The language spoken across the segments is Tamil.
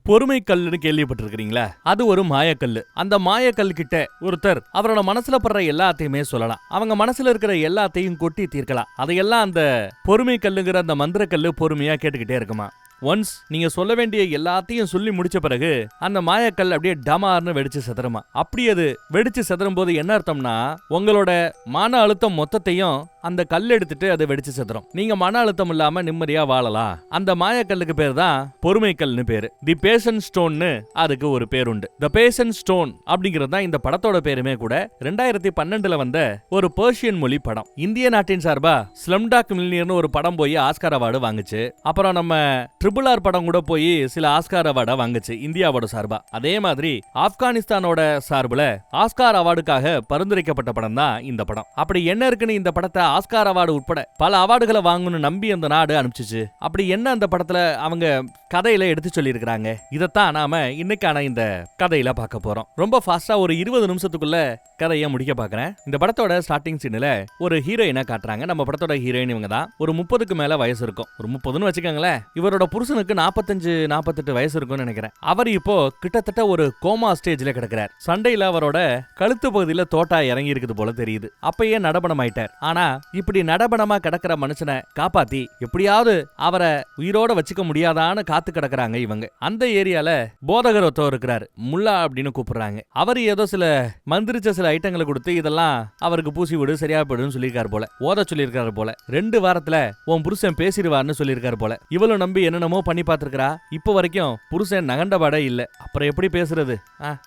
பொறுமை கல்லுன்னு கேள்விப்பட்டிருக்கீங்களா? அது ஒரு மாயக்கல்லு. அந்த மாயக்கல் கிட்ட ஒருத்தர் அவரோட மனசுல படுற எல்லாத்தையுமே சொல்லலாம். அவங்க மனசுல இருக்கிற எல்லாத்தையும் கொட்டி தீர்க்கலாம். அதையெல்லாம் அந்த பொறுமை கல்லுங்கிற அந்த மந்திர கல்லு பொறுமையா கேட்டுக்கிட்டே இருக்குமா. ஒன்ஸ் நீங்க சொல்ல வேண்டிய எல்லாத்தையும் சொல்லி முடிச்ச பிறகு அந்த மாயக்கல் அப்படியே டமார்னு வெடிச்சு செதறுமா. அப்படி அது வெடிச்சு செதறும் போது என்ன அர்த்தம்னா, உங்களோட மன அழுத்தம் மொத்தத்தையும் அந்த கல் எடுத்துட்டு அது வெடிச்சு செதறும். நீங்க மன அழுத்தம் இல்லாம நிம்மதியா வாழலாம். அந்த மாயக்கல்லுக்கு பேர் தான் பொறுமை கல்னு பேரு. தி பேஷன்ஸ் ஸ்டோன்னு அதுக்கு ஒரு பேர் உண்டு. தி பேஷன்ஸ் ஸ்டோன் அப்படிங்கிறது தான் இந்த படத்தோட பேருமே கூட. 2012 வந்த ஒரு பெர்ஷியன் மொழி படம். இந்திய நாட்டின் சார்பா ஸ்லம்டாக் மில்லியனர்னு ஒரு படம் போய் ஆஸ்கார் அவார்டு வாங்குச்சு. அப்புறம் நம்ம ட்ரிபிள் ஆர் படம் கூட போய் சில ஆஸ்கார் அவார்டை வாங்குச்சு இந்தியாவோட சார்பா. அதே மாதிரி ஆப்கானிஸ்தானோட சார்புல ஆஸ்கார் அவார்டுக்காக பரிந்துரைக்கப்பட்ட படம் தான் இந்த படம். அப்படி என்ன இருக்குன்னு இந்த படத்தை ஆஸ்கார் அவார்டு உட்பட பல அவார்டுகளை வாங்கணும்னு நம்பி அந்த நாடு அனுப்பிச்சிச்சு. அப்படி என்ன அந்த படத்துல அவங்க கதையில எடுத்து சொல்லி இருக்கிறாங்க, இதைத்தான் நாம இன்னைக்கான இந்த கதையில பார்க்க போறோம். ரொம்ப ஃபாஸ்டா ஒரு 20 நிமிஷத்துக்குள்ள கதையை முடிக்க பாக்குறேன். இந்த படத்தோட ஸ்டார்டிங் சீன்ல ஒரு ஹீரோயினை காட்டுறாங்க. நம்ம படத்தோட ஹீரோயின் இவங்க தான். ஒரு 30க்கு மேல வயசு இருக்கும். ஒரு 30ன்னு வச்சுக்கோங்களேன். இவரோட புருஷனுக்கு 45-48 வயசு இருக்கும்னு நினைக்கிறேன். அவர் இப்போ கிட்டத்தட்ட ஒரு கோமா ஸ்டேஜ்ல கிடக்கிறார். சண்டையில அவரோட கழுத்து பகுதியில தோட்டா இறங்கி இருக்குது போல தெரியுது. அப்பயே நடபணம் ஆயிட்டார். ஆனா இப்படி நடபணமா கிடக்கிற மனுஷனை காப்பாத்தி எப்படியாவது அவரை உயிரோட வச்சுக்க முடியாதான்னு காத்து கிடக்குறாங்க இவங்க. அந்த ஏரியால போதகர் ஒருத்தர் இருக்கிறாரு. முல்லா அப்படின்னு கூப்பிடுறாங்க. அவர் ஏதோ சில மந்திரிச்ச சில ஐட்டங்களை கொடுத்து இதெல்லாம் அவருக்கு பூசி விடு சரியா போயிடுன்னு சொல்லியிருக்காரு போல. ஓத சொல்லியிருக்காரு போல. 2 வாரத்துல உன் புருஷன் பேசிடுவார்னு சொல்லியிருக்காரு போல. இவளும் நம்பி என்னென்னமோ பண்ணி பாத்துருக்கா. இப்ப வரைக்கும் புருஷன் நகண்டபாடே இல்ல. அப்புறம் எப்படி பேசுறது?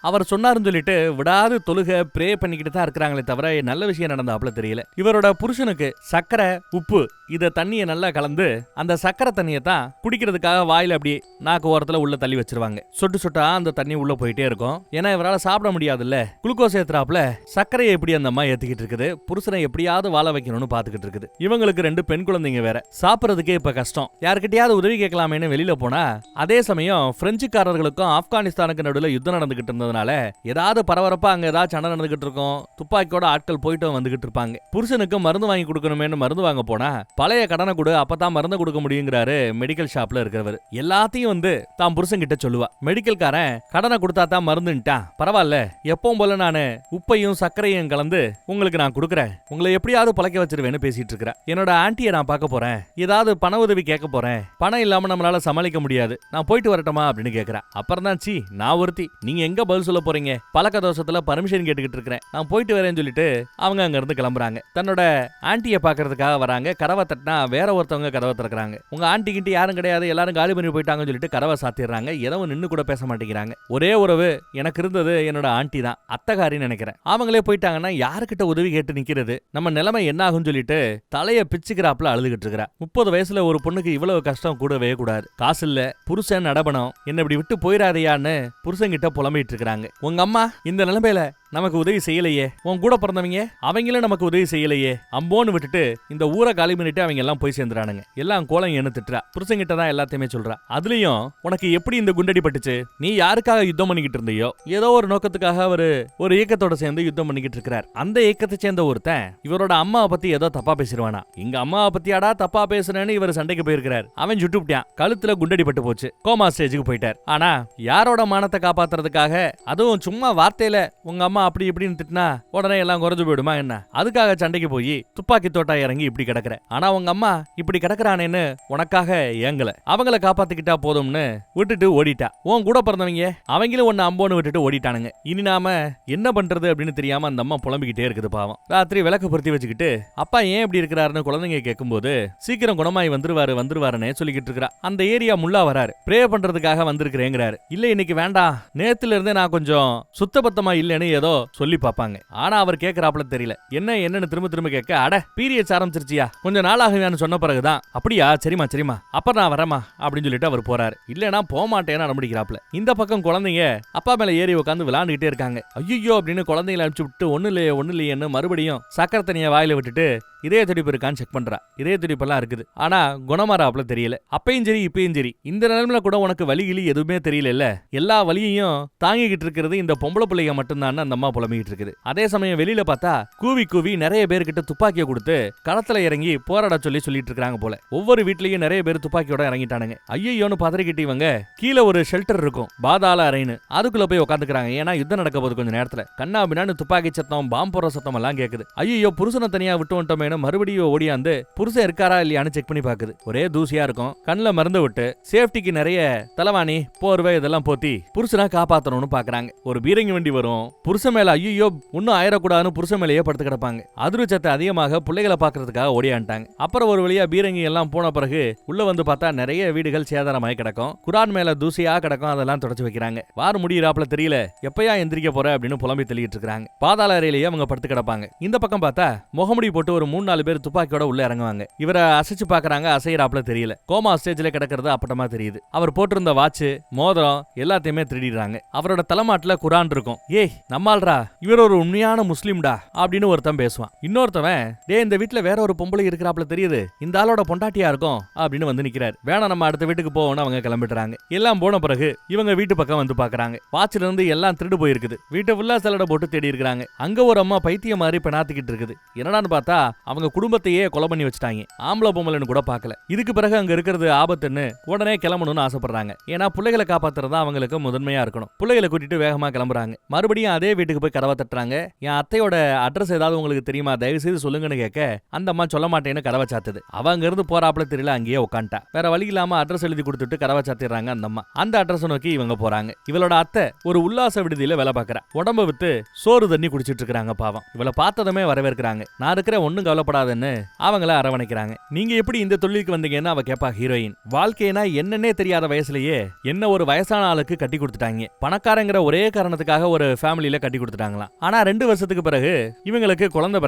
அவர் சொன்னாருன்னு சொல்லிட்டு விடாது தொழுக ப்ரே பண்ணிக்கிட்டு தான் இருக்கிறாங்களே தவிர நல்ல விஷயம் நடந்தாப்புல தெரியல. இவரோட புருஷனுக்கு சக்கரை உப்பு இத தண்ணியை நல்லா கலந்து அந்த சக்கரை தண்ணியை தான் குடிக்கிறதுக்காக வாயில அப்படியே நாக்கு ஓரத்துல உள்ள தள்ளி வச்சிருவாங்க. சொட்டு சொட்டா அந்த தண்ணி உள்ள போயிட்டே இருக்கும். ஏன்னா இவரால் சாப்பிட முடியாதுல்ல. குளுக்கோஸ் ஏத்துறாப்புல சர்க்கரையை எப்படி அந்த அம்மா ஏத்திக்கிட்டு இருக்குது. புருஷனை எப்படியாவது வாழ வைக்கணும்னு பாத்துக்கிட்டு இருக்குது. இவங்களுக்கு 2 பெண் குழந்தைங்க வேற. சாப்பிடறதுக்கே இப்ப கஷ்டம். யாருக்கிட்டையாவது உதவி கேட்கலாமேன்னு வெளியில போனா அதே சமயம் பிரெஞ்சுக்காரர்களுக்கும் ஆப்கானிஸ்தானுக்கு நடுவில் யுத்தம் நடந்துகிட்டு இருந்ததுனால ஏதாவது பரபரப்பா அங்க ஏதாவது சண்டை நடந்துகிட்டு இருக்கும். துப்பாக்கியோட ஆட்கள் போயிட்டு வந்துகிட்டு இருப்பாங்க. புருஷனுக்கு மருந்து வாங்கி கொடுக்கணுமேனு மருந்து வாங்க போனா பழைய கடனை கொடு அப்பதான் மருந்து கொடுக்க முடியுங்கிறாரு மெடிக்கல் ஷாப்ல இருக்கிறவர். எல்லாத்தையும் வந்து தான் புருஷன் கிட்ட சொல்லுவா. மெடிக்கல்காரன் கடனை கொடுத்தா தான் மருந்துட்டான். பரவாயில்ல, எப்பவும் போல நானு உப்பையும் சர்க்கரையும் கலந்து உங்களுக்கு நான் கொடுக்குறேன். உங்களை எப்படியாவது பழக்க வச்சிருவேன்னு பேசிட்டு இருக்கிறேன். என்னோட ஆன்ட்டியை நான் பார்க்க போறேன். ஏதாவது பண உதவி கேட்க போறேன். பணம் இல்லாம நம்மளால சமாளிக்க முடியாது. நான் போயிட்டு வரட்டுமா அப்படின்னு கேட்கிறேன். அப்புறம் தான் சி நான் ஒருத்தி, நீங்க எங்க பதில் சொல்ல போறீங்க? பழக்க தோஷத்துல பர்மிஷன் கேட்டுக்கிட்டு இருக்கிறேன். நான் போயிட்டு வரேன்னு சொல்லிட்டு அவங்க அங்க இருந்து கிளம்புறாங்க. தன்னோட ஆன்ட்டியை பாக்குறதுக்காக வராங்க. கதவை தட்டினா வேற ஒருத்தவங்க கதவை திறக்கிறாங்க. உங்க ஆன்ட்டி கிட்ட யாரும் கிடையாது, எல்லாரும் காலி பண்ணி போயிட்டாங்கன்னு சொல்லிட்டு கதவை சாத்திடுறாங்க. எதவும் நின்னு கூட பேச மாட்டேங்கிறாங்க. ஒரே உறவு எனக்கு இருந்தது என்னோட ஆன்ட்டி தான், அத்தகாரின்னு நினைக்கிறேன். அவங்களே போயிட்டாங்கன்னா யாருக்கிட்ட உதவி கேட்டு நிக்கிறது? நம்ம நிலைமை என்ன ஆகும் சொல்லிட்டு தலைய பிச்சுக்கிறாப்புல அழுதுகிட்டு இருக்கிறா. 30 வயசுல ஒரு பொண்ணுக்கு இவ்வளவு கஷ்டம் கூடவே கூடாது. காசு இல்ல, புருஷன் நடபணம், என்ன இப்படி விட்டு போயிடாதையான்னு புருஷன் கிட்ட புலம்பிட்டு இருக்காங்க. உங்க அம்மா இந்த நிலைமையில நமக்கு உதவி செய்யலையே, உன் கூட பிறந்தவங்க அவங்களும் நமக்கு உதவி செய்யலையே, அம்போன்னு விட்டுட்டு இந்த ஊரை காலி பண்ணிட்டு அவங்க எல்லாம் போய் சேர்ந்துறானுங்க. எல்லாம் கோலம் என்ன திட்டுறா. புருஷங்கிட்ட தான் எல்லாத்தையுமே சொல்றா. அதுலயும் உனக்கு எப்படி இந்த குண்டடி பட்டுச்சு? நீ யாருக்காக யுத்தம் பண்ணிக்கிட்டு இருந்தியோ ஏதோ ஒரு நோக்கத்துக்காக ஒரு இயக்கத்தோட சேர்ந்து யுத்தம் பண்ணிக்கிட்டு இருக்கிறார். அந்த இயக்கத்தை சேர்ந்த ஒருத்தன் இவரோட அம்மாவை பத்தி ஏதோ தப்பா பேசிடுவானா. எங்க அம்மாவை பத்தியாடா தப்பா பேசுறேன்னு இவர் சண்டைக்கு போயிருக்கிறார். அவன் சுட்டுவிட்டான். கழுத்துல குண்டடி பட்டு போச்சு. கோமா ஸ்டேஜுக்கு போயிட்டார். ஆனா யாரோட மானத்தை காப்பாத்துறதுக்காக, அதுவும் சும்மா வார்த்தையில உங்க அம்மா அப்படி இப்படின்னு திட்டினா உடனே எல்லாம் குறைஞ்சு போயிடுமா என்ன? அதுக்காக சண்டைக்கு போய் துப்பாக்கி தோட்டா இறங்கி இப்படி கிடக்குற. ஆனா உங்க அம்மா இப்படி கிடக்குறானேன்னு உனக்காக ஏங்கல. அவங்கள காப்பாத்திக்கிட்டா போதும்னு விட்டுட்டு ஓடிட்டா. உன் கூட பிறந்தவங்க அவங்களும் ஒன்னு அம்போன்னு விட்டுட்டு ஓடிட்டானுங்க. இனி நாம என்ன பண்றது அப்படின்னு தெரியாம அந்த அம்மா புலம்பிக்கிட்டே இருக்குது பாவம். ராத்திரி விளக்கு பொருத்தி வச்சுக்கிட்டு அப்பா ஏன் இப்படி இருக்கிறாருன்னு குழந்தைங்க கேட்கும்போது சீக்கிரம் குணமாய் வந்துருவாருன்னு சொல்லிக்கிட்டு இருக்கிறா. அந்த ஏரியா முல்லா வராரு. ப்ரே பண்றதுக்காக வந்திருக்கிறேங்கிறாரு. இல்ல இன்னைக்கு வேண்டாம், நேத்துல இருந்தே நான் கொஞ்சம் சுத்தபத்தமா இல்லன்னு ஏதோ சொல்லி பாப்பாங்க. ஆனா அவர் கேக்குறாப்ல தெரியல. என்னன்னு திரும்ப திரும்ப கேட்க, அட பீரியட்ஸ் ஆரம்பிச்சிருச்சியா, கொஞ்சம் நாளாகுவேன்னு சொன்ன பிறகுதான் அப்படியா சரிமா அப்ப நான் வரமா அப்படின்னு சொல்லிட்டு அவர் போறாரு. இல்லனா போக மாட்டேன்னு அடம்பிடிக்கிறாப்ல. இந்த பக்கம் குழந்தைங்க அப்பா மேல ஏறி உட்காந்து விளையாண்டுகிட்டே இருக்காங்க. ஐயோ அப்படின்னு குழந்தைகளை அனுப்பிச்சு விட்டு ஒண்ணு இல்லையேன்னு மறுபடியும் சக்கரை தண்ணியை வாயில விட்டுட்டு இதய துடிப்பு இருக்கான்னு செக் பண்றா. இதய துடிப்பெல்லாம் இருக்குது, ஆனா குணமாறாப்ல தெரியல. அப்பயும் சரி இப்பயும் சரி இந்த நிலைமையில கூட உனக்கு வலிகிலி எதுவுமே தெரியல, எல்லா வலியையும் தாங்கிக்கிட்டு இருக்கிறது இந்த பொம்பளை பிள்ளைங்க மட்டும்தான் அந்த அம்மா புலம்பிக்கிட்டு இருக்குது. அதே சமயம் வெளியில பார்த்தா கூவி கூவி நிறைய பேர்கிட்ட துப்பாக்கியை கொடுத்து களத்துல இறங்கி போராட சொல்லிட்டு இருக்காங்க போல. ஒவ்வொரு வீட்லயும் நிறைய பேர் துப்பாக்கியோட இறங்கிட்டானுங்க. ஐயோன்னு பதறிக்கிட்டு இவங்க கீழே ஒரு ஷெல்டர் இருக்கும், பாதாள அறைன்னு, அதுக்குள்ள போய் உட்காந்துக்கிறாங்க. ஏன்னா யுத்தம் நடக்க போது கொஞ்சம் நேரத்துல. கண்ணா பின்னான்னு துப்பாக்கி சத்தம் பாம்பு போற சத்தம் எல்லாம் கேக்குது. ஐயோ புருஷனை தனியா விட்டு வந்துட்டோமேனு மறுபடியும் ஓடியாந்து புருஷன் இருக்காரா இல்லையான்னு செக் பண்ணி பாக்குது. ஒரே தூசியா இருக்கும். கண்ணுல மருந்து விட்டு சேஃப்டிக்கு நிறைய தலைவாணி போர்வை இதெல்லாம் போத்தி புருஷனா காப்பாத்தணும்னு பாக்குறாங்க. ஒரு பீரங்கி வண்டி வரும், புருஷன் மேல ஐயோ இன்னும் ஆயிரக்கூடாதுன்னு புருஷன் மேலேயே படுத்து கிடப்பாங்க. அதிர்ச்சத்தை அதிகமாக பிள்ளைகளை பாக்குறதுக்காக ஓடியாண்டாங்க. அப்புறம் ஒரு வழியா பீரங்கி எல்லாம் போன பிறகு உள்ள வந்து பார்த்தா நிறைய வீடுகள் சேதாரமாய் கிடக்கும். குரான் மேல தூசியா கிடக்கும், அதெல்லாம் தொடச்சு வைக்கிறாங்க. வார முடியறாப்ல தெரியல, எப்பயா எந்திரிக்க போற அப்படின்னு புலம்பி தெளிட்டு இருக்காங்க. பாதாள அறையிலேயே அவங்க படுத்து கிடப்பாங்க. இந்த பக்கம் பார்த்தா முகமுடி போட்டு ஒரு 3-4 பேர் துப்பாக்கியோட உள்ள இறங்குவாங்க. இவரை அசைச்சு பாக்குறாங்க, அசையறாப்ல தெரியல. கோமா ஸ்டேஜ்ல கிடக்கிறது அப்பட்டமா தெரியுது. அவர் போட்டிருந்த வாட்ச் மோதிரம் எல்லாத்தையுமே திருடிடுறாங்க. அவரோட தலைமாட்டுல குரான் இருக்கும். ஏய் நம்மால்ரா, இவர் ஒரு உண்மையான முஸ்லிம்டா அப்படின்னு ஒருத்தன் பேசுவான். இன்னொருத்தவன் டே இந்த வீட்டுல வேற ஒரு பொம்பளை இருக்கிறாப்ல தெரியுது, இந்த ஆளோட பொண்டாட்டியா இருக்கும் அப்படின்னு வந்து நிக்கிறார். வேணா நம்ம அடுத்த வீட்டுக்கு போவோம்னு அவங்க கிளம்பிடுறாங்க. எல்லாம் போன பிறகு இவங்க வீட்டு பக்கம் வந்து பாக்குறாங்க. வாட்ச்ல இருந்து எல்லாம் திருடு போயிருக்குது. வீட்டை ஃபுல்லா சலடை போட்டு தேடி இருக்காங்க. அங்க ஒரு அம்மா பைத்தியம் மாதிரி பெணாத்திக்கிட்டு இருக்குது. என்னடான்னு பார்த்தா அவங்க குடும்பத்தையே கொலை பண்ணி வச்சுட்டாங்க. ஆம்பளை பொம்பளைன்னு கூட பார்க்கல. இதுக்கு பிறகு அங்க இருக்கிறது ஆபத்துன்னு உடனே கிளம்பணும்னு ஆசைப்படுறாங்க. ஏன்னா பிள்ளைகளை காப்பாத்துறதா அவங்களுக்கு முதன்மையா இருக்கணும். பிள்ளைகளை கூட்டிட்டு வேகமா கிளம்புறாங்க. மறுபடியும் அதே வீட்டுக்கு போய் கதவை தட்டுறாங்க. என் அத்தையோட அட்ரஸ் ஏதாவது உங்களுக்கு தெரியுமா, தயவு செய்து சொல்லுங்கன்னு கேட்க அந்த அம்மா சொல்ல மாட்டேன்னு கதவை சாத்துது. அவங்க இருந்து போறாப்ல தெரியல, அங்கேயே உட்காந்துட்டா. வேற வழி இல்லாம அட்ரஸ் எழுதி கொடுத்துட்டு கதவை சாத்திடுறாங்க அந்த அம்மா. அந்த அட்ரஸ் நோக்கி இவங்க போறாங்க. இவளோட அத்தை ஒரு உல்லாச விடுதியில வேலை பார்க்கறா. உடம்ப வித்து சோறு தண்ணி குடிச்சிட்டு இருக்காங்க. பாவம், இவளை பார்த்ததுமே வரவேற்கிறாங்க. நான் இருக்கிற ஒண்ணும் கவலைப்படாதுன்னு அவங்கள அரவணைக்கிறாங்க. நீங்க எப்படி இந்த தொழிலுக்கு வந்தீங்கன்னு அவ கேப்பா. ஹீரோயின் வாழ்க்கைனா என்னன்னே தெரியாத வயசுலயே என்ன ஒரு வயசான ஆளுக்கு கட்டி கொடுத்துட்டாங்க. பணக்காரங்கிற ஒரே காரணத்துக்காக ஒரு ஃபேமிலியில கட்டி கொடுத்துட்டாங்களாம். ஆனா 2 வருஷத்துக்கு பிறகு இவங்களுக்கு குழந்தை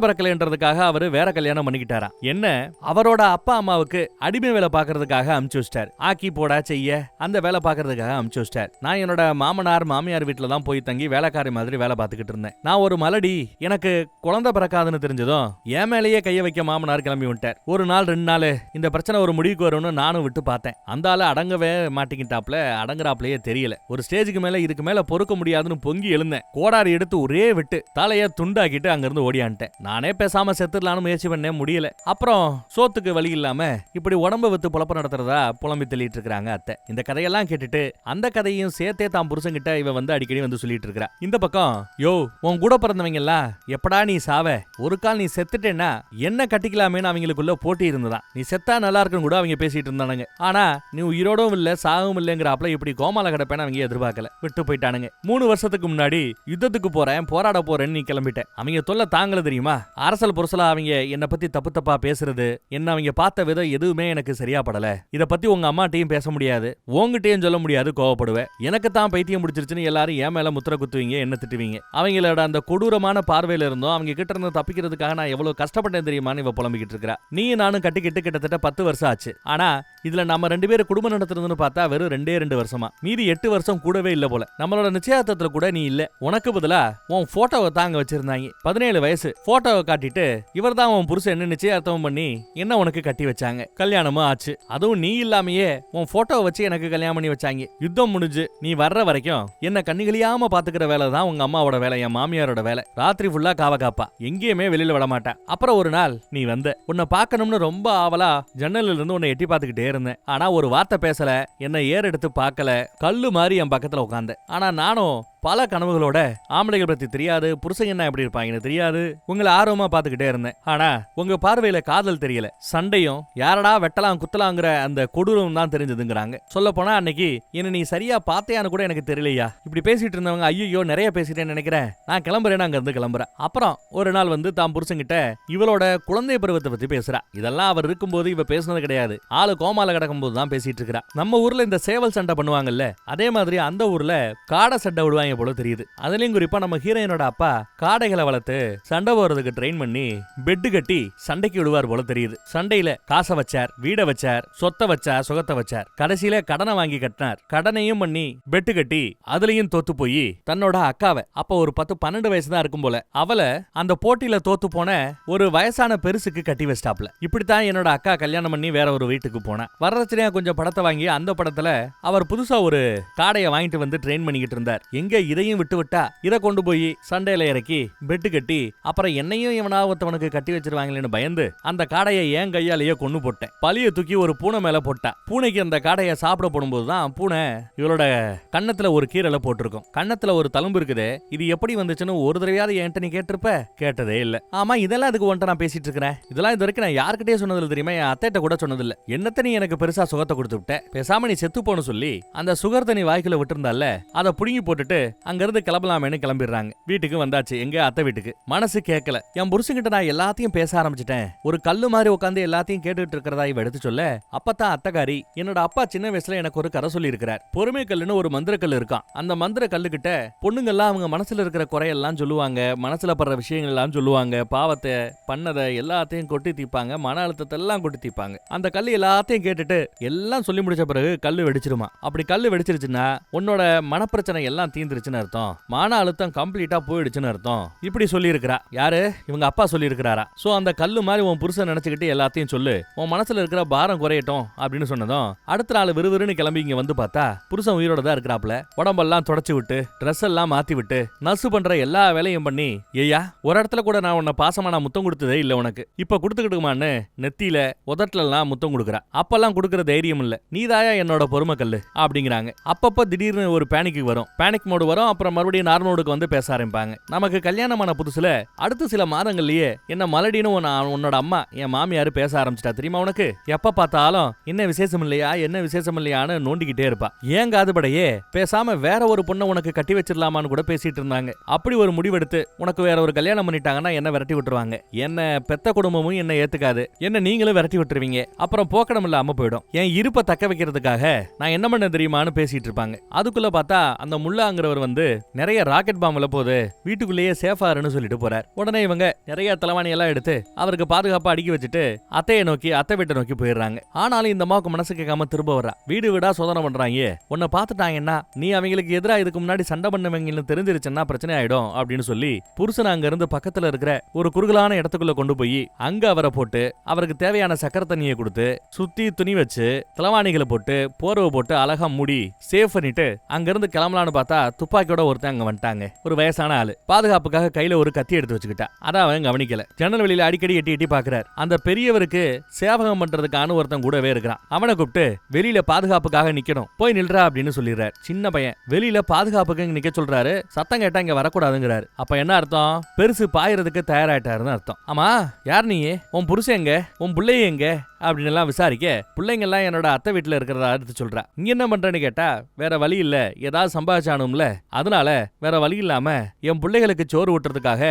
பிறக்கலன்றதுக்காக அவரு வேற கல்யாணம் பண்ணிக்கிட்டாராம். என்ன அவரோட அப்பா அம்மாவுக்கு அடிமை வேலை பாக்குறதுக்காக அமுச்சு வச்சிட்டார். ஆக்கி போட செய்ய அந்த வேலை பாக்குறதுக்காக அமுச்சு வச்சிட்டார். நான் என்னோட மாமனார் மாமியார் வீட்டுல தான் போய் தங்கி வேலைக்காரி மாதிரி வேலை பார்த்துக்கிட்டு இருந்தேன். நான் ஒரு மலடி, எனக்கு குழந்தை பிறக்காதுன்னு தெரிஞ்சதும் என் மேலேயே கைய வைக்க மாமனார் கிளம்பி விட்டார். ஒரு நாள் 2 நாள் இந்த பிரச்சனை ஒரு முடிவுக்கு வரும்னு நானும் விட்டு பார்த்தேன். அந்த ஆளு அடங்கவே மாட்டிக்கிட்டாப்ல, அடங்குறாப்லயே தெரியல. ஒரு ஸ்டேஜுக்கு மேல இதுக்கு மேல பொறுக்க முடியாதுன்னு பொங்கி எழுந்தேன். கோடாரி எடுத்து ஒரே விட்டு தலைய துண்டாக்கிட்டு அங்கிருந்து ஓடியான்ட்டேன். நானே பேசாம செத்துடலான்னு முயற்சி பண்ணேன், முடியல. அப்புறம் சோத்துக்கு வழி இல்லாம இப்படி உடம்ப வித்து பொழப்பு நடத்துறதா புலம்பி தெளிட்டு இருக்காங்க அத்தை. இந்த கதையெல்லாம் கேட்டுட்டு அந்த கதையும் சேர்த்தே தான் புருஷன்கிட்ட இவ வந்து அடிக்கடி வந்து சொல்லிட்டு இருக்கா. இந்த பக்கம் யோ உன் கூட பிறந்தவங்க எல்லாம் எப்படா நீ சாவ, ஒரு கால் நீ செத்துட்டேன்னா என்ன கட்டிக்கலாமேன்னு அவங்களுக்குள்ள போட்டி இருந்ததா. நீ செத்தா நல்லா இருக்குன்னு கூட அவங்க பேசிட்டு இருந்தானுங்க. ஆனா நீ உயிரோடும் இல்ல சாகவும் இல்லைங்கிறப்பல இப்படி கோமால கிடப்பேன்னு அவங்க எதிர்பார்க்கல, விட்டு போயிட்டானுங்க. 3 வருஷத்துக்கு முன்னாடி யுத்தத்துக்கு போறேன் போராட போறேன்னு நீ கிளம்பிட்ட. அவங்க தொல்லை தாங்கல தெரியுமா. அரசல் புரசலா அவங்க என்ன பத்தி தப்பு தப்பா பேசுறது, என்ன அவங்க பார்த்த விதம் எதுவுமே எனக்கு சரியா படல. இத பத்தி உங்க அம்மாட்டையும் பேச முடியாது, உங்ககிட்டயும் சொல்ல முடியாது, கோவப்படுவேன். எனக்கு தான் பைத்தியம் முடிச்சிருச்சுன்னு எல்லாரும் என் மேல முத்திர குத்துவீங்க, என்ன திட்டுவீங்க. அவங்களோட அந்த கொடூரமான பார்வையில இருந்தோம் அவங்க கிட்ட இருந்து தப்பிக்கிறதுக்காக நான் எவ்வளவு கஷ்டப்பட்டேன் தெரியுமான்னு இவ புலம்பிக்கிட்டு இருக்கா. நீ நானும் கட்டிக்கிட்டு கிட்டத்தட்ட 10 வருஷம் ஆச்சு. ஆனா இதுல நம்ம 2 பேரும் குடும்பம் நடத்துறதுன்னு பார்த்தா வெறும் 2 வருஷமா. மீதி 8 வருஷம் கூடவே இல்ல போல. நம்மளோட நிச்சயதார்த்தத்துல கூட நீ இல்ல. உனக்கு பதிலா உன் போட்டோவை தாங்க வச்சிருந்தாங்க. 17 வயசு போட்டோவை காட்டிட்டு இவர் தான் உன் புருஷன் என்ன நிச்சயார்த்தம் பண்ணி என்ன உனக்கு கட்டி வச்சாங்க. கல்யாணமும் ஆச்சு. அதுவும் நீ இல்லாமையே உன் போட்டோவை வச்சு எனக்கு கல்யாணம் பண்ணி வச்சாங்க. யுத்தம் முடிஞ்சு நீ வர்ற வரைக்கும் என்ன கண்ணிகளியாம பாத்துக்கிற வேலை தான் உங்க அம்மாவோட வேலை, என் மாமியாரோட வேலை. ராத்திரி ஃபுல்லா காவ காப்பா, எங்கேயுமே வெளியில விட மாட்டா. அப்புறம் ஒரு நாள் நீ வந்த, உன்னை பார்க்கணும்னு ரொம்ப ஆவலா ஜன்னல்ல இருந்து உன்னை எட்டி பார்த்துக்கிட்டே இருந்தேன். ஆனா ஒரு வார்த்தை பேசல, என்ன ஏறெடுத்து பார்க்கல, கல்லு மாதிரி என் பக்கத்துல உட்கார்ந்த. ஆனா நானும் பல கனவுகளோட ஆம்பளைகள் பத்தி தெரியாது, புருஷன் என்ன எப்படி இருப்பாங்கன்னு தெரியாது, உங்களை ஆர்வமா பாத்துக்கிட்டே இருந்தேன். ஆனா உங்க பார்வையில காதல் தெரியல, சண்டையும் யாரடா வெட்டலாம் குத்தலாங்கிற அந்த கொடூரம் தான் தெரிஞ்சதுங்கிறாங்க. சொல்ல போனா அன்னைக்கு என்ன நீ சரியா பார்த்தையான்னு கூட எனக்கு தெரியலையா. இப்படி பேசிட்டு இருந்தவங்க ஐயோ நிறைய பேசிட்டேன்னு நினைக்கிறேன், நான் கிளம்புறேன், அங்க இருந்து கிளம்புறேன். அப்புறம் ஒரு நாள் வந்து தான் புருஷன்கிட்ட இவளோட குழந்தை பருவத்தை பத்தி பேசுறா. இதெல்லாம் அவர் இருக்கும்போது இவ பேசுனது கிடையாது, ஆளு கோமால கிடக்கும் போது தான் பேசிட்டு இருக்கா. நம்ம ஊர்ல இந்த சேவல் சண்டை பண்ணுவாங்கல்ல, அதே மாதிரி அந்த ஊர்ல காடை சண்டை விடுவாங்க வாழ்வாங்க போல தெரியுது. அதுலயும் குறிப்பா நம்ம ஹீரோயினோட அப்பா காடைகளை வளர்த்து சண்டை போறதுக்கு ட்ரெயின் பண்ணி பெட்டு கட்டி சண்டைக்கு விடுவார் போல தெரியுது. சண்டையில காசை வச்சார், வீட வச்சார், சொத்தை வச்சார், சுகத்தை வச்சார். கடைசியில கடனை வாங்கி கட்டினார். கடனையும் பண்ணி பெட்டு கட்டி அதுலயும் தோத்து போய் தன்னோட அக்காவை, அப்ப ஒரு 10-12 வயசு தான் இருக்கும் போல, அவளை அந்த போட்டியில தோத்து போன ஒரு வயசான பெருசுக்கு கட்டி வச்சிட்டாப்ல. இப்படித்தான் என்னோட அக்கா கல்யாணம் பண்ணி வேற ஒரு வீட்டுக்கு போனா. வரதட்சணையா கொஞ்சம் படத்தை வாங்கி அந்த படத்துல அவர் புதுசா ஒரு காடையை வாங்கிட்டு வந்து ட்ரெயின் பண்ணிக்கிட்டு இருந்தார். எங்க இதையும் விட்டு விட்டா இதை கொண்டு போய் சண்டையில இறக்கி பெட்டு கட்டி அப்புறம் என்னையும் இவனாவத்தவனுக்கு கட்டி வச்சிருவாங்களேன்னு பயந்து அந்த காடையை என் கையாலேயே கொண்டு போட்டேன். பழிய தூக்கி ஒரு பூனை மேல போட்டா. பூனைக்கு அந்த காடையை சாப்பிட போடும்போதுதான் பூனை இவளோட கண்ணத்துல ஒரு கீரலை போட்டிருக்கும். கண்ணத்துல ஒரு தழும்பு இருக்குதே, இது எப்படி வந்துச்சுன்னு ஒரு தடவையாவது என்கிட்ட நீ கேட்டிருப்ப? கேட்டதே இல்ல. ஆமா, இதெல்லாம் அதுக்கு ஒன்ட்ட நான் பேசிட்டு இருக்கிறேன். இதெல்லாம் இது வரைக்கும் நான் யார்கிட்டயே சொன்னதில்ல தெரியுமா? என் அத்தைட்ட கூட சொன்னதில்ல. என்னத்த நீ எனக்கு பெருசா சுகத்தை கொடுத்து விட்ட? பேசாம நீ செத்து போன்னு சொல்லி அந்த சுகர் தண்ணி வாய்க்குள்ள விட்டுருந்தால அதை புடுங்கி போட்டுட்டு அங்க இருந்து கிளம்பலாமேன்னு கிளம்பிடுறாங்க. வீட்டுக்கு வந்தாச்சு, எங்க அத்தை வீட்டுக்கு. மனசு கேட்கல. என் புருஷன்கிட்ட நான் எல்லாத்தையும் பேச ஆரம்பிச்சிட்டேன். ஒரு கல்லு மாதிரி உட்காந்து எல்லாத்தையும் கேட்டுட்டு இருக்கிறதா இவ எடுத்து சொல்ல, அப்பதான் அத்தகாரி, என்னோட அப்பா சின்ன வயசுல எனக்கு ஒரு கதை சொல்லி இருக்கிறார். பொறுமை கல்லுன்னு ஒரு மந்திர கல் இருக்கான். அந்த மந்திர கல்லு கிட்ட பொண்ணுங்கெல்லாம் அவங்க மனசுல இருக்கிற குறையெல்லாம் சொல்லுவாங்க, மனசுல படுற விஷயங்கள் எல்லாம் சொல்லுவாங்க, பாவத்தை பண்ணதை எல்லாத்தையும் கொட்டி தீப்பாங்க, மன அழுத்தத்தை எல்லாம் கொட்டி தீப்பாங்க. அந்த கல்லு எல்லாத்தையும் கேட்டுட்டு எல்லாம் சொல்லி முடிச்ச பிறகு கல்லு வெடிச்சிருமா. அப்படி கல்லு வெடிச்சிருச்சுன்னா உன்னோட மனப்பிரச்சனை எல்லாம் தீந்துருச்சுன்னு அர்த்தம், மன அழுத்தம் கம்ப்ளீட்டா போயிடுச்சுன்னு அர்த்தம். இப்படி சொல்லி இருக்கிறா. யாரு? இவங்க அப்பா சொல்லி இருக்கிறாரா. சோ அந்த கல்லு மாதிரி உன் புருஷன் நினைச்சுக்கிட்டு எல்லாத்தையும் சொல்லு, உன் மனசுல இருக்கிற பாரம் குறையட்டும் அப்படின்னு சொன்னதும் அடுத்த நாள் விறுவிறுன்னு கிளம்பி இங்க வந்து பார்த்தா புருஷன் உயிரோட தான் இருக்கிறாப்ல. உடம்பெல்லாம் தொடச்சு விட்டு ட்ரெஸ் எல்லாம் மாத்தி விட்டு நசு பண்ற எல்லா வேலையும் பண்ணி, ஐயா ஒரு இடத்துல கூட நான் உன்னை பாசமா நான் முத்தம் கொடுத்ததே இல்ல உனக்கு, இப்ப கொடுத்துக்கிட்டுமான்னு நெத்தியில உதட்டுல எல்லாம் முத்தம் கொடுக்குறா. அப்பெல்லாம் கொடுக்குற தைரியம் இல்ல, நீதாயா என்னோட பொறுமை கல்லு அப்படிங்கிறாங்க. அப்பப்ப திடீர்னு ஒரு பேனிக்கு வரும், பேனிக் மோடு வரும், அப்புறம் மறுபடியும் நார்மல் மோடுக்கு வந்து பேச ஆரம்பிப்பாங்க. நமக்கு கல்யாணமான புதுசுல அடுத்த சில மாதங்கள்லயே என்ன மலடின்னு உன்னோட அம்மா என் மாமியாரு பேச ஆரம்பிச்சிட்டா தெரியுமா உனக்கு? எப்ப பார்த்தாலும் என்ன விசேஷம் இல்லையா, என்ன விசேஷம் இல்லையான்னு நோண்டிக்கிட்டே இருப்பா. ஏன் காதுபடையே பேசாம வேற ஒரு பொண்ணை உனக்கு கட்டி வச்சிடலாமான்னு கூட பேசிட்டு இருந்தாங்க. அப்படி ஒரு முடிவெடுத்து உனக்கு வேற ஒரு கல்யாணம் பண்ணிட்டாங்கன்னா என்ன விரட்டி விட்டுருவாங்க. என்ன பெத்த குடும்பமும் என்ன ஏத்துக்காது, என்ன நீங்களும் விரட்டி விட்டுருவீங்க. அப்புறம் போக்கடம் இல்லாம போயிடும். என் இருப்பை தக்க வைக்கிறதுக்காக நான் என்ன பண்ண தெரியுமான்னு பேசிட்டு இருப்பாங்க. அதுக்குள்ள பார்த்தா அந்த முல்லாங்கிறவர் வந்து நிறைய ராக்கெட் பாம்புல போது வீட்டுக்குள்ளேயே சேஃபா இருன்னு சொல்லிட்டு போறார். உடனே இவங்க நிறைய தலைவாணி எல்லாம் எடுத்து அவருக்கு பாதுகாப்பா அடுக்கி வச்சுட்டு அத்தையை நோக்கி அத்தை வீட்டை நோக்கி போயிடுறாங்க. ஆனாலும் இந்த அம்மாவுக்கு மனசு கேட்காம திரும்ப வர்றா. வீடு வீடா சோதனை பண்றாங்க. உன்னை பார்த்துட்டாங்கன்னா நீ அவங்களுக்கு எதிராக இதுக்கு முன்னாடி சண்டை பண்ணவங்கன்னு தெரிஞ்சிருச்சுன்னா பிரச்சனை ஆயிடும் அப்படின்னு சொல்லி புருஷன் அங்க இருந்து பக்கத்துல இருக்கிற ஒரு குறுகலான இடத்துக்குள்ள கொண்டு போய் அங்க அவரை போட்டு அவருக்கு தேவையான சக்கரை தண்ணியை கொடுத்து சுத்தி துணி வச்சு தலைவாணிகளை போட்டு போர்வை போட்டு அழகா மூடி சேஃப் பண்ணிட்டு அங்க இருந்து கிளம்பலான்னு பார்த்தா துப்பாக்கியோட ஒருத்தன் அங்க வந்துட்டாங்க. ஒரு வயசான ஆளு பாதுகாப்புக்காக கையில ஒரு கத்தி எடுத்து வச்சுக்கிட்டா. அதான் அவன் கவனிக்கல. ஜன்னல் வெளியில அடிக்கடி எட்டி எட்டி பாக்குறாரு. அந்த பெரியவருக்கு சேவகம் பண்றதுக்கான ஒருத்தன் கூடவே இருக்கிறான். அவனை கூப்பிட்டு வெளியில பாதுகாப்புக்காக நிக்கணும், போய் நில்றா அப்படின்னு சொல்லிடுறாரு. சின்ன பையன் வெளியில பாதுகாப்புக்கு நிக்க சொல்றாரு. சத்தம் கேட்டா இங்க வரக்கூடாதுங்கிறாரு. அப்ப என்ன அர்த்தம்? பெருசு பாயறதுக்கு தயாராயிட்டாருன்னு அர்த்தம். ஆமா, யார் நீ? உன் புருஷன் எங்க? உன் பிள்ளைய எங்க அப்படின்னு எல்லாம் விசாரிக்க, பிள்ளைங்க எல்லாம் என்னோட அத்தை வீட்டுல இருக்கிறதா எடுத்து சொல்றா. இங்க என்ன பண்றேன்னு கேட்டா, வேற வழி இல்ல, ஏதாவது சம்பாதிச்சானும்ல, அதனால வேற வழி இல்லாம என் பிள்ளைகளுக்கு சோறு ஊட்டுறதுக்காக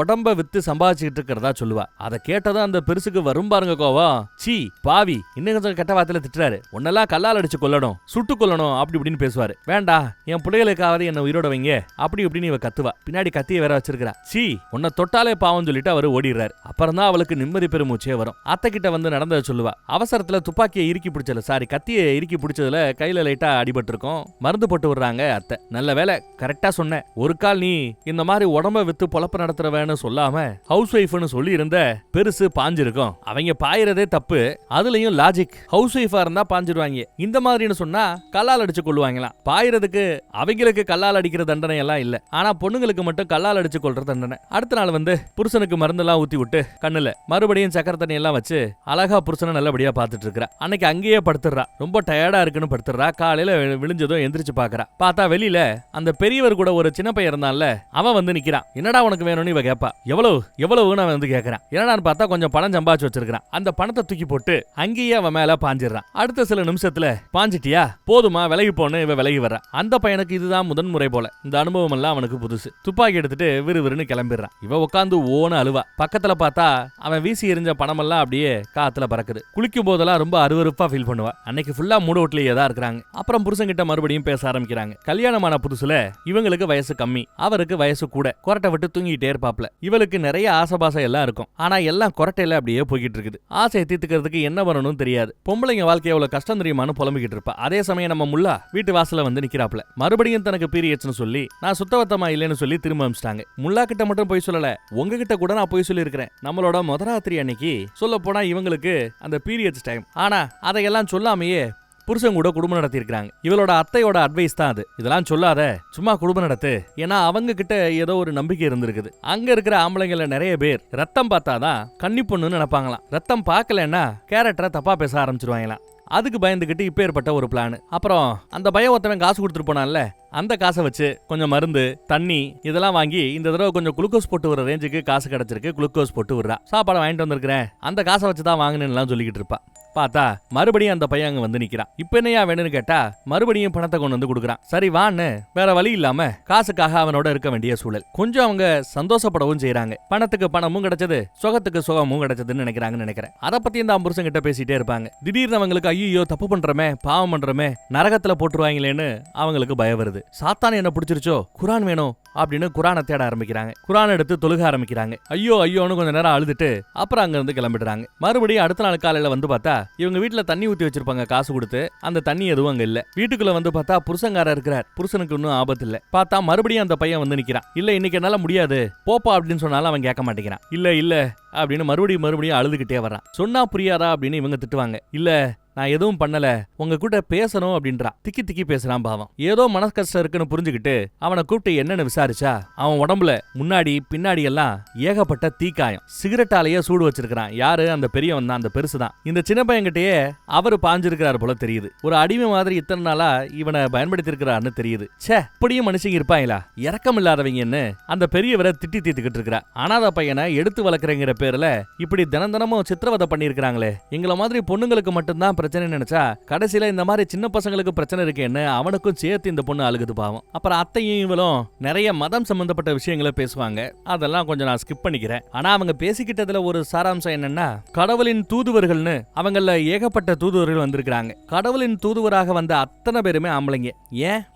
உடம்ப வித்து சம்பாதிச்சுட்டு இருக்கிறதா சொல்லுவா. அதை கேட்டதும் அந்த பெருசுக்கு வரும் பாருங்க கோவம். சீ பாவி, இன்னும் கொஞ்சம் கெட்ட வார்த்தையில திட்டுறாரு. உன்னெல்லாம் கல்லால் அடிச்சு கொல்லணும், சுட்டு கொல்லணும் அப்படி இப்படின்னு பேசுவாரு. வேண்டாம், என் பிள்ளைகளுக்காவது என்ன உயிரோட வைங்க அப்படி இப்படின்னு இவ கத்துவா. பின்னாடி கத்திய வேற வச்சிருக்கா. சீ உன்னை தொட்டாலே பாவம் சொல்லிட்டு அவரு ஓடிடுறாரு. அப்புறம் தான் அவளுக்கு நிம்மதி பெருமூச்சே வரும். அத்தை கிட்ட வந்து நடந்ததை சொல்லுவா. அவசரத்துல துப்பாக்கியை இறுக்கி பிடிச்சல, சாரி கத்தியை இறுக்கி பிடிச்சதுல கையில லைட்டா அடிபட்டு இருக்கும். மருந்து போட்டு விடுறாங்க அத்தை. நல்ல வேலை கரெக்டா சொன்ன. ஒரு கால் நீ இந்த மாதிரி உடம்ப வித்து பொழப்பு நடத்துறவன்னு சொல்லாம ஹவுஸ் ஒய்ஃப்னு சொல்லி இருந்த பெருசு பாஞ்சிருக்கும். அவங்க பாயிரதே தப்பு, அதுலயும் லாஜிக். ஹவுஸ் ஒய்ஃபா இருந்தா பாஞ்சிருவாங்க. இந்த மாதிரின்னு சொன்னா கல்லால் அடிச்சு கொள்ளுவாங்களாம். பாயிரதுக்கு அவங்களுக்கு கல்லால் அடிக்கிற தண்டனை எல்லாம் இல்ல, ஆனா பொண்ணுங்களுக்கு மட்டும் கல்லால் அடிச்சு கொள்ற தண்டனை. அடுத்த நாள் வந்து புருஷனுக்கு மருந்தெல்லாம் ஊத்தி விட்டு கண்ணுல மறுபடியும் சக்கரை தண்ணி எல்லாம் வச்சு அழகா புருஷனை நல்லபடியா பாத்துட்டு இருக்கா. அன்னைக்கு அங்கேயே படுத்துறா. ரொம்ப டயர்டா இருக்குன்னு படுத்துறா. காலையில விழிஞ்சதும் எந்திரிச்சு பாக்குறா. பார்த்தா வெளியில அந்த பெரியவர் கூட ஒரு சின்ன பையன் இருந்தான்ல, அவன் வந்து நிக்கிறான். என்னடா உனக்கு வேணும்னு இவ கேப்பா. எவ்வளவுன்னு அவன் வந்து கேக்குறான். என்னடான்னு பார்த்தா கொஞ்சம் பணம் சம்பாதிச்சு வச்சிருக்கான். அந்த பணத்தை தூக்கி போட்டு அங்கேயே அவன் மேல பாஞ்சிடறான். அடுத்த சில நிமிஷத்துல பாஞ்சிட்டியா போதுமா விலகி போன்னு இவ விலகி வர்றான். அந்த பையனுக்கு இதுதான் முதன் முறை போல. இந்த அனுபவம் எல்லாம் அவனுக்கு புதுசு. துப்பாக்கி எடுத்துட்டு விறுவிறுன்னு கிளம்பிடுறான். இவ உட்காந்து ஓன அழுவா. பக்கத்துல பார்த்தா அவன் வீசி எறிஞ்ச பணம் எல்லாம் அப்படியே காத்துல பறக்குது. குளிக்கும் போதெல்லாம் ரொம்ப அருவருப்பா ஃபீல் பண்ணுவா. அன்னைக்கு ஃபுல்லா மூட வீட்லயே தான் இருக்கிறாங்க. அப்புறம் புருஷன் கிட்ட மறுபடியும் பேச ஆரம்பிக்கிறாங்க. கல்யாணமான புதுசுல புதுசுல இவங்களுக்கு வயசு கம்மி, அவருக்கு வயசு கூட. கொரட்டை விட்டு தூங்கிட்டே இருப்பாப்ல. இவளுக்கு நிறைய ஆசைபாசம் எல்லாம் இருக்கும். ஆனா எல்லாம் கொரட்டையில அப்படியே போய்கிட்டு இருக்குது. ஆசையை தீர்த்துக்கிறதுக்கு என்ன வரணும்னு தெரியாது. பொம்பளைங்க வாழ்க்கை எவ்வளவு கஷ்டம் தெரியுமான்னு புலம்பிக்கிட்டு இருப்பா. அதே சமயம் நம்ம முல்லா வீட்டு வாசல வந்து நிக்கிறாப்ல. மறுபடியும் தனக்கு பீரியட்ஸ்னு சொல்லி நான் சுத்தவத்தமா இல்லைன்னு சொல்லி திரும்ப அனுப்பிச்சிட்டாங்க. முல்லா கிட்ட மட்டும் போய் சொல்லல, உங்ககிட்ட கூட நான் போய் சொல்லி இருக்கிறேன். நம்மளோட முதராத்திரி அன்னைக்கு சொல்ல போனா இவங்களுக்கு அந்த பீரியட்ஸ் டைம். ஆனா அதையெல்லாம் சொல்லாமையே புருஷன் கூட குடும்பம் நடத்தி இருக்காங்க. இவளோட அத்தையோட அட்வைஸ் தான் அது. இதெல்லாம் சொல்லாத, சும்மா குடும்பம் நடத்து. ஏன்னா அவங்க கிட்ட ஏதோ ஒரு நம்பிக்கை இருந்திருக்குது. அங்க இருக்கிற ஆம்பளைங்கள நிறைய பேர் ரத்தம் பார்த்தாதான் கன்னி பொண்ணுன்னு நினைப்பாங்களாம். ரத்தம் பார்க்கலன்னா கேரக்டரை தப்பா பேச ஆரம்பிச்சிருவாங்களாம். அதுக்கு பயந்துகிட்டு இப்ப ஏற்பட்ட ஒரு பிளான். அப்புறம் அந்த பயம் ஒருத்தவன் காசு கொடுத்துட்டு போனான்ல, அந்த காசை வச்சு கொஞ்சம் மருந்து, தண்ணி இதெல்லாம் வாங்கி இந்த தடவை கொஞ்சம் குளுக்கோஸ் போட்டு வர ரேஞ்சுக்கு காசு கிடைச்சிருக்கு. குளுக்கோஸ் போட்டு விடுறா. சாப்பாடு வாங்கிட்டு வந்திருக்கிறேன், அந்த காசை வச்சுதான் வாங்கினேன்னு சொல்லிக்கிட்டு இருப்பா. பார்த்தா மறுபடியும் அந்த பையன் அங்க வந்து நிக்கிறான். இப்ப என்னையா வேணும்னு கேட்டா மறுபடியும் பணத்தை கொண்டு வந்து கொடுக்குறான். சரி வான்னு வேற வழி இல்லாம காசுக்காக அவனோட இருக்க வேண்டிய சூழல். கொஞ்சம் அவங்க சந்தோஷப்படவும் செய்யறாங்க. பணத்துக்கு பணமும் கிடைச்சது, சுகத்துக்கு சுகமும் கிடைச்சதுன்னு நினைக்கிறேன். அதை பத்தி இந்த புருஷன் கிட்ட பேசிட்டே இருப்பாங்க. திடீர்னு அவங்களுக்கு ஐயோ தப்பு பண்றமே, பாவம் பண்றமே, நரகத்துல போட்டுருவாங்களேன்னு அவங்களுக்கு பயம் வருது. சாத்தான் என்ன பிடிச்சிருச்சோ, குரான் வேணும் அப்படின்னு குரானை தேட ஆரம்பிக்கிறாங்க. குரான் எடுத்து தொழுக ஆரம்பிக்கிறாங்க. ஐயோ ஐயோன்னு கொஞ்ச நேரம் அழுதுட்டு அப்புறம் அங்க இருந்து கிளம்பிடுறாங்க. மறுபடியும் அடுத்த நாள் காலையில வந்து பார்த்தா இவங்க வீட்டுல தண்ணி ஊத்தி வச்சிருப்பாங்க காசு கொடுத்து. அந்த தண்ணி எதுவும் அங்க இல்ல. வீட்டுக்குள்ள வந்து பார்த்தா புருஷங்காரர் இருக்கிறார். புருஷனுக்கு இன்னும் ஆபத்து இல்ல. பார்த்தா மறுபடியும் அந்த பையன் வந்து நிக்கிறான். இல்ல இன்னைக்கு என்னால முடியாது போப்பா அப்படின்னு சொன்னாலும் அவன் கேட்க மாட்டேங்கிறான். இல்ல அப்படின்னு மறுபடியும் அழுதுகிட்டே வர்றான். சொன்னா புரியாதா அப்படின்னு இவங்க திட்டுவாங்க. இல்ல நான் எதுவும் பண்ணல, உங்க கூட பேசணும் அப்படின்றான். திக்கி பேசுறான் பாவம். ஏதோ மனசு கஷ்டம் இருக்குன்னு புரிஞ்சுக்கிட்டு அவனை கூப்பிட்டு என்னன்னு விசாரிச்சா அவன் உடம்புல முன்னாடி பின்னாடி எல்லாம் ஏகப்பட்ட தீக்காயம். சிகரெட்டாலேயே சூடு வச்சிருக்கான். யாரு? அந்த பெரியவன் தான், அந்த பெருசுதான். இந்த சின்ன பையன்கிட்டயே அவரு பாஞ்சிருக்கிறாரு போல தெரியுது. ஒரு அடிமை மாதிரி இத்தனை நாளா இவனை பயன்படுத்தி இருக்கிறான்னு தெரியுது. ச்சே, இப்படியும் மனுஷங்க இருப்பாங்களா, இறக்கம் இல்லாதவங்கன்னு அந்த பெரியவரை திட்டி தீர்த்துக்கிட்டு இருக்கிறா. அனாத பையனை எடுத்து வளர்க்குறேங்கிற பேர்ல இப்படி தினமும் சித்திரவதை பண்ணிருக்காங்களே. எங்களை மாதிரி பொண்ணுங்களுக்கு மட்டும்தான் பிரச்சனை நினைச்சா கடைசியில இந்த மாதிரி சின்ன பசங்களுக்கு பிரச்சனை இருக்கேன்னு அவனுக்கும் சேர்த்து இந்த பொண்ணு அழுகுது பாவம். அப்புறம் அத்தையும் இவளும் நிறைய மதம் சம்பந்தப்பட்ட விஷயங்களை பேசுவாங்க. அதெல்லாம் கொஞ்சம் நான் ஸ்கிப் பண்ணிக்கிறேன். ஆனா அவங்க பேசிக்கிட்டதுல ஒரு சாராம்சம் என்னன்னா, கடவுளின் தூதுவர்கள்னு அவங்கள ஏகப்பட்ட தூதுவர்கள் வந்திருக்காங்க. கடவுளின் தூதுவராக வந்த அத்தனை பேருமே ஆம்பளைங்க.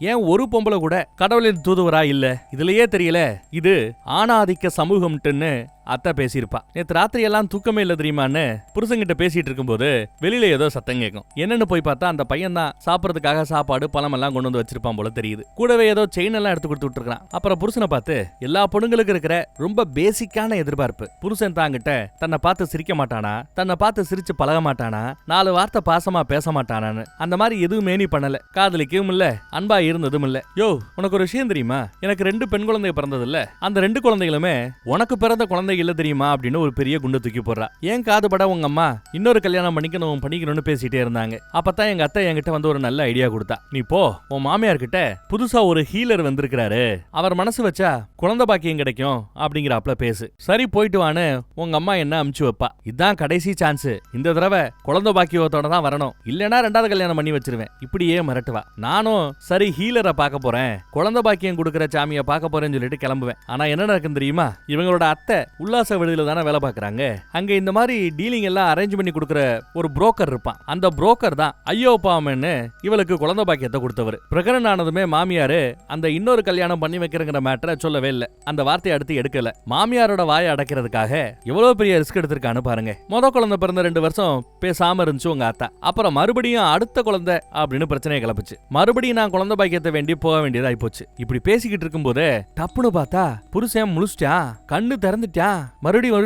ஏன் ஒரு பொம்பளை கூட கடவுளின் தூதுவரா இல்ல? இதுலயே தெரியல இது ஆணாதிக்க சமூகம்ட்டுன்னு அத்தை பேசியிருப்பா. நேற்று ராத்திரி எல்லாம் தூக்கமே இல்ல தெரியுமான்னு புருஷங்கிட்ட பேசிட்டு இருக்கும்போது வெளியில ஏதோ சத்தம் கேட்கும். என்னன்னு போய் பார்த்தா அந்த பையன் தான் சாப்பிடறதுக்காக சாப்பாடு பழம் எல்லாம் கொண்டு வந்து வச்சிருப்பான் போல தெரியுது. கூடவே ஏதோ செயின் எல்லாம் எடுத்து கொடுத்து விட்டுருக்கான். அப்புறம் புருஷனை பார்த்து எல்லா பொண்ணுங்களுக்கு இருக்கிற ரொம்ப பேசிக்கான எதிர்பார்ப்பு. புருஷன் தாங்கிட்ட தன்னை பார்த்து சிரிக்க மாட்டானா, தன்னை பார்த்து சிரிச்சு பழக மாட்டானா, 4 வார்த்தை பாசமா பேச மாட்டானான்னு அந்த மாதிரி எதுவுமே நீ பண்ணல. காதலிக்கவும் இல்ல, அன்பா இருந்ததும் இல்ல. யோ உனக்கு ஒரு விஷயம் தெரியுமா, எனக்கு 2 பெண் குழந்தை பிறந்தது இல்ல, அந்த 2 குழந்தைகளுமே உனக்கு பிறந்த குழந்தை இல்ல தெரியுமா அப்படின்னு ஒரு பெரிய குண்டு தூக்கி போடுறா. ஏன் காதுபட உங்க அம்மா இன்னொரு கல்யாணம் பண்ணிக்கணும்னு பேசிட்டே இருந்தாங்க. அப்பதான் எங்க அத்தை என்கிட்ட வந்து ஒரு நல்ல ஐடியா கொடுத்தா. நீ போ, உன் மாமியார் கிட்ட புதுசா ஒரு ஹீலர் வந்திருக்கிறாரு, அவர் மனசு வச்சா குழந்தை பாக்கியம் கிடைக்கும் அப்படிங்கிறாப்ல பேசு. சரி போயிட்டு வான்னு உங்க அம்மா என்ன அமுச்சு வைப்பா. இதுதான் கடைசி சான்ஸ், இந்த தடவை குழந்தை பாக்கியத்தோட தான் வரணும், இல்லனா 2வது கல்யாணம் பண்ணி வச்சிருவேன் இப்படியே மிரட்டுவா. நானும் சரி ஹீலரை பார்க்க போறேன், குழந்தை பாக்கியம் கொடுக்கற சாமியை பார்க்க போறேன்னு சொல்லிட்டு கிளம்புவேன். ஆனா என்ன நடக்கும் தெரியுமா, இவங்களோட அத்தை உல்லாச விடுதியில தானே வேலை பார்க்கறாங்க. அங்க இந்த மாதிரி டீலிங் எல்லாம் அரேஞ்ச் பண்ணி கொடுக்கிற ஒரு புரோக்கர் இருப்பான். அந்த புரோக்கர் தான் ஐயோ பாவம்னு இவளுக்கு குழந்தை பாக்கியத்தை கொடுத்தவர். பிரகரன் ஆனதுமே மாமியாரு அந்த இன்னொரு கல்யாணம் பண்ணி வைக்கிறங்கிற மேட்டரை சொல்லவே இல்லை. அந்த வார்த்தையை அடுத்து எடுக்கல. மாமியாரோட வாயை அடைக்கிறதுக்காக எவ்வளவு பெரிய ரிஸ்க் எடுத்திருக்கான்னு பாருங்க. குழந்தை பிறந்த 2 வருஷம் பேசாம இருந்துச்சு உங்க அத்தா. அப்புறம் மறுபடியும் அடுத்த குழந்தை அப்படின்னு பிரச்சனையை கிளப்பிச்சு. மறுபடியும் நான் குழந்தை பாக்கியத்தை வேண்டி போக வேண்டியதாகி போச்சு. இப்படி பேசிக்கிட்டு இருக்கும் போது டப்புன்னு பார்த்தா புருஷன் முழிச்சிட்டான், கண்ணு திறந்துட்டான். மறுபடியும்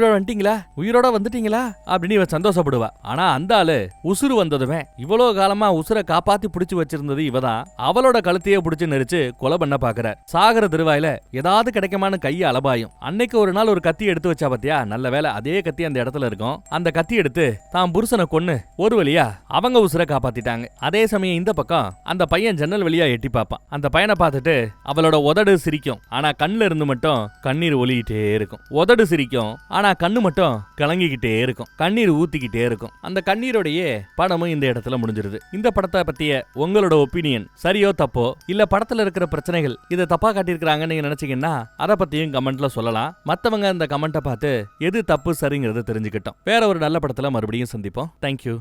உயிரோட வந்துட்டீங்களா அப்படின்னு இவ சந்தோஷப்படுவா. ஆனா அந்த ஆளு உசுறு வந்ததுமே இவ்வளவு காலமா உசுரை காப்பாத்தி புடிச்சு வச்சிருந்தது இவதான். அவளோட கழுத்தையே புடிச்சு நெரிச்சு கொலை பண்ண பாக்குறார். சாகர திருவாயில ஏதாவது கிடைக்குமான்னு கையை அலபாயும். அன்னைக்கு ஒரு நாள் ஒரு கத்தி எடுத்து வச்சா பாத்தியா, நல்ல வேலை அதே கத்தி அந்த இடத்துல இருக்கும். அந்த கத்தி எடுத்து தான் புருஷனை கொன்னு ஒரு வழியா அவங்க உசுரை காப்பாத்திட்டாங்க. அதே சமயம் இந்த பக்கம் அந்த பையன் ஜன்னல் வழியா எட்டி பார்ப்பான். அந்த பையனை பார்த்துட்டு அவளோட உதடு சிரிக்கும், ஆனா கண்ணுல இருந்து மட்டும் கண்ணீர் ஒலிக்கிட்டே இருக்கும். உதடு சிரிக்கும், ஆனா கண்ணு மட்டும் கலங்கிக்கிட்டே இருக்கும், கண்ணீர் ஊத்திக்கிட்டே இருக்கும். அந்த கண்ணீரோடையே படமும் இந்த இடத்துல முடிஞ்சிருது. இந்த படத்தை பத்திய உங்களோட ஒப்பீனியன் சரியோ தப்போ, இல்ல படத்துல இருக்கிற பிரச்சனைகள் இதை தப்பா காட்டியிருக்காங்கன்னு நீங்க நினைச்சீங்கன்னா அதை பத்தியும் கமெண்ட்ல சொல்லலாம். மத்தவங்க இந்த கமெண்ட்டை பார்த்து எது தப்பு சரிங்கிறது தெரிஞ்சுக்கிட்டோம். வேற ஒரு நல்ல படத்துல மறுபடியும் சந்திப்போம். தேங்க்யூ.